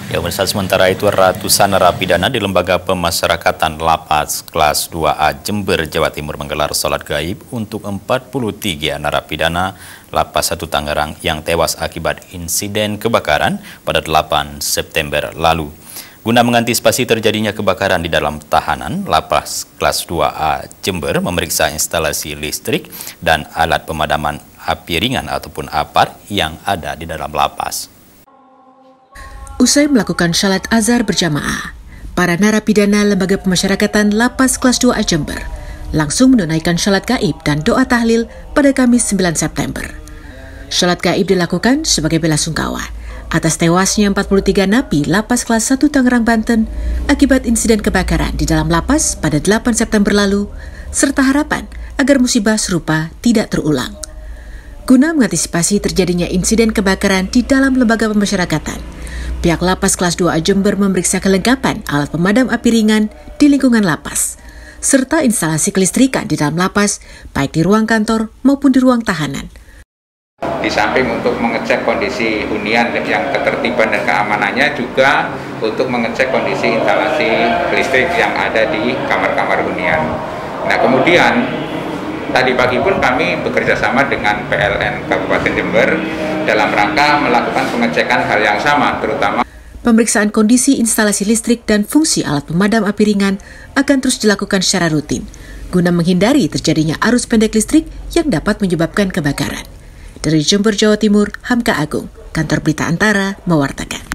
Ya, pemirsa, sementara itu ratusan narapidana di Lembaga Pemasyarakatan Lapas Kelas 2A Jember, Jawa Timur menggelar sholat gaib untuk 43 narapidana Lapas 1 Tangerang yang tewas akibat insiden kebakaran pada 8 September lalu. Guna mengantisipasi terjadinya kebakaran di dalam tahanan, Lapas Kelas 2A Jember memeriksa instalasi listrik dan alat pemadaman api ringan ataupun APAR yang ada di dalam lapas. Usai melakukan salat azhar berjamaah, para narapidana Lembaga Pemasyarakatan Lapas Kelas 2A Jember langsung menunaikan salat gaib dan doa tahlil pada Kamis 9 September. Salat gaib dilakukan sebagai bela sungkawa atas tewasnya 43 napi Lapas Kelas 1 Tangerang, Banten akibat insiden kebakaran di dalam lapas pada 8 September lalu, serta harapan agar musibah serupa tidak terulang. Guna mengantisipasi terjadinya insiden kebakaran di dalam lembaga pemasyarakatan, pihak Lapas Kelas 2A Jember memeriksa kelengkapan alat pemadam api ringan di lingkungan lapas, serta instalasi kelistrikan di dalam lapas, baik di ruang kantor maupun di ruang tahanan. Di samping untuk mengecek kondisi hunian yang ketertiban dan keamanannya, juga untuk mengecek kondisi instalasi listrik yang ada di kamar-kamar hunian. Nah, kemudian tadi pagi pun kami bekerja sama dengan PLN Kabupaten Jember dalam rangka melakukan pengecekan hal yang sama, terutama pemeriksaan kondisi instalasi listrik dan fungsi alat pemadam api ringan akan terus dilakukan secara rutin, guna menghindari terjadinya arus pendek listrik yang dapat menyebabkan kebakaran. Dari Jember, Jawa Timur, Hamka Agung, Kantor Berita Antara, mewartakan.